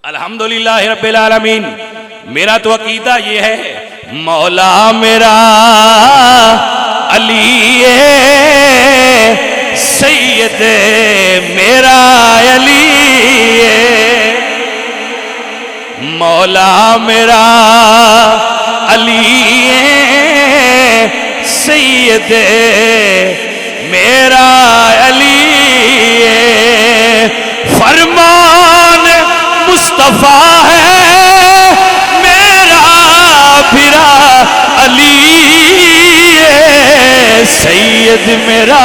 अल्हम्दुलिल्लाह रब्बिल आलमीन। मेरा तो अकीदा ये है, मौला मेरा अली सैयद मेरा अली, मौला मेरा अली सैयद मेरा अली। फरमान मुस्तफा है मेरा फिरा अली सैयद मेरा।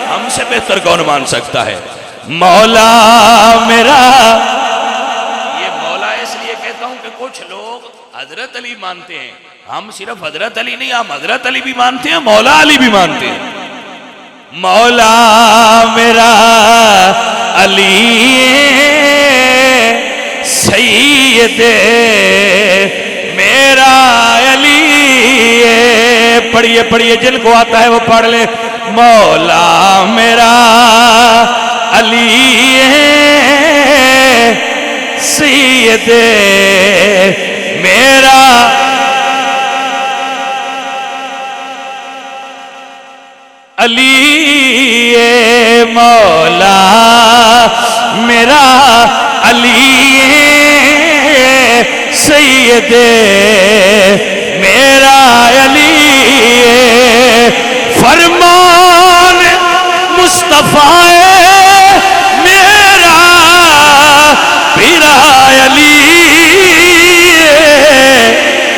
हमसे बेहतर कौन मान सकता है? मौला मेरा। ये मौला इसलिए कहता हूं कि कुछ लोग हजरत अली मानते हैं, हम सिर्फ हजरत अली नहीं, हम हजरत अली भी मानते हैं, मौला अली भी मानते हैं। मौला मेरा अली सैयद मेरा अली। पढ़िए पढ़िए, जिनको आता है वो पढ़ ले। मौला मेरा अली सैयद मेरा। अली मौला मेरा अली सैयद मेरा अली। फरमान मुस्तफा मेरा पीरा अली।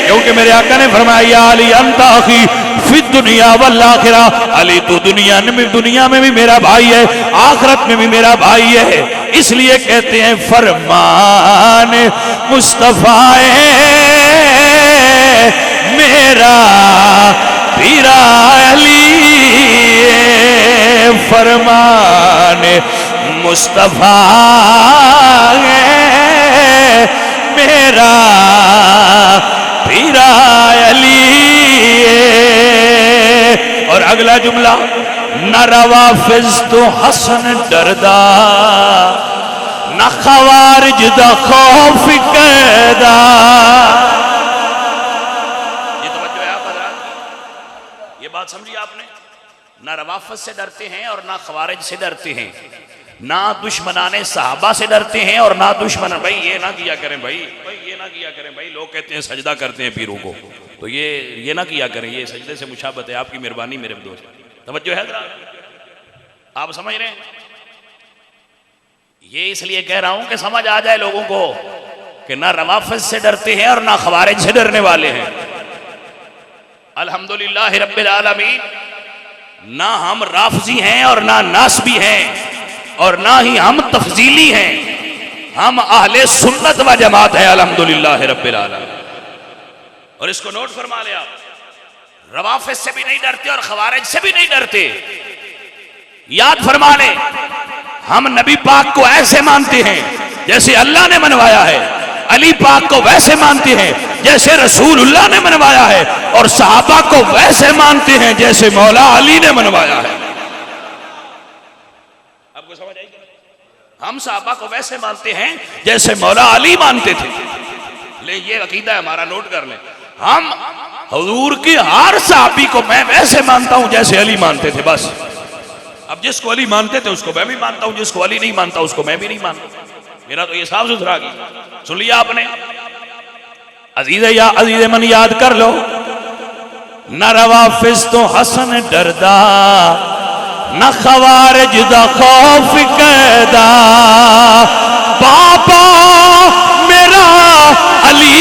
क्योंकि मेरे आका ने फरमाया अली अंता अखी फिद दुनिया वल आखिरा। अली तो दुनिया में भी मेरा भाई है, आखिरत में भी मेरा भाई है। इसलिए कहते हैं फरमान मुस्तफा मेरा पीरा अली। फरमान मुस्तफा मेरा पीरा अली। और अगला जुमला, न रवाफिज तो हसन डरदा, न खवारिज दा खौफ कैदा। ये तवज्जो है आप हज़रात, ये बात समझी आपने? ना रवाफत से डरते हैं और ना खवारिज से डरते हैं, ना दुश्मनाने सहाबा से डरते हैं और ना दुश्मन। भाई ये ना किया करें, भाई ये ना किया करें। भाई लोग कहते हैं सजदा करते हैं पीरों को, तो ये ना किया करें, ये सजदे से मुशाबत है। आपकी मेहरबानी मेरे दोस्त, तवज्जो है जरा, आप समझ रहे हैं? ये इसलिए कह रहा हूं कि समझ आ जाए लोगों को कि ना रवाफत से डरते हैं और ना खवारिज से डरने वाले हैं। अल्हम्दुलिल्लाह रब्बिल आलमीन। ना हम राफजी हैं और ना नासबी हैं और ना ही हम तफजीली हैं, हम अहले सुन्नत व जमात है अल्हम्दुलिल्लाह रब्बिल आलमीन। और इसको नोट फरमा ले आप, रवाफिज से भी नहीं डरते और खवारिज से भी नहीं डरते। याद फरमा ले, हम नबी पाक को ऐसे मानते हैं जैसे अल्लाह ने मनवाया है, अली पाक को वैसे मानते हैं जैसे रसूलुल्लाह ने मनवाया है, और सहाबा को वैसे मानते हैं जैसे मौला अली ने मनवाया है। आपको समझ आई? हम सहाबा को वैसे मानते हैं जैसे मौला अली मानते थे। ले ये अकीदा है हमारा, नोट कर ले। हम हुजूर की हर सहाबी को मैं वैसे मानता हूं जैसे अली मानते थे, बस। अब जिसको अली मानते थे उसको मैं भी मानता हूं, जिसको अली नहीं मानता उसको मैं भी नहीं मानता। मेरा तो ये साफ सुथरा की। सुन लिया आपने? अजीज मन याद कर लो, न रवाफिज तो हसन डरदा, न खवारिज दा खौफ कैदा। बाबा मेरा अली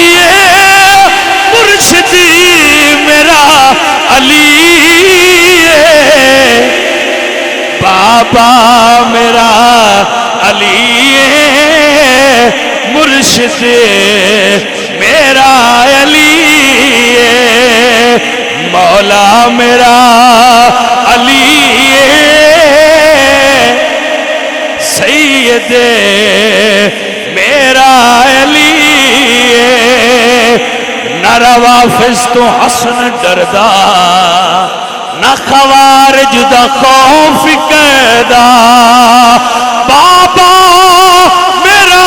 मुर्शिदी मेरा अली। बाबा मेरा अली मुर्शिद मेरा अली। मौला मेरा अली सैयद मेरा अली। न रवाफिज तो हसन डरदा, न खवारिज दा खौफ कैदा। बाबा मेरा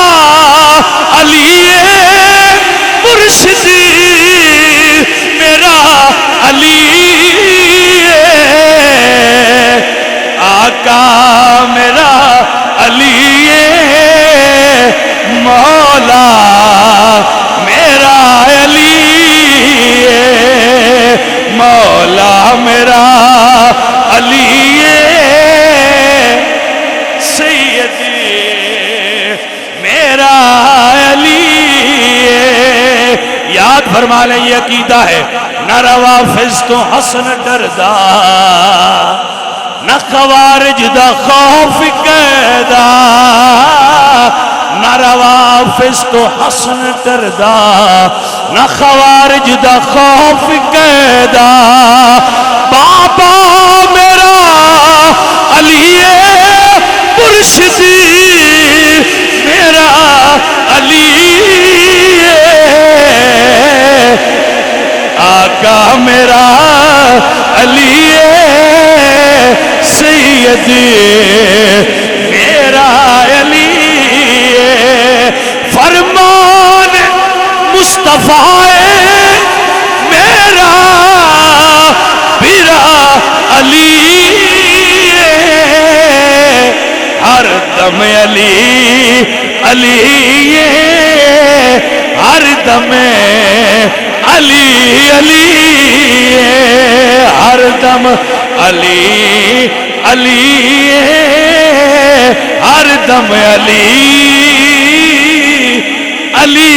फरमा ले ये अकीदा है, न रवाफिज तो हसन डरदा, न खवारिज दा खौफ कैदा, न रवाफिज तो हसन डरदा, न खवारिज दा खौफ कैदा। बाबा मेरा अली मुर्शिदी, मेरा अली आका मेरा अली सैयदी, मेरा अली फरमान मुस्तफा मेरा बिरा अली, हर दम अली अली, हर दम अली अली, हर दम अली अली, हर दम अली अली।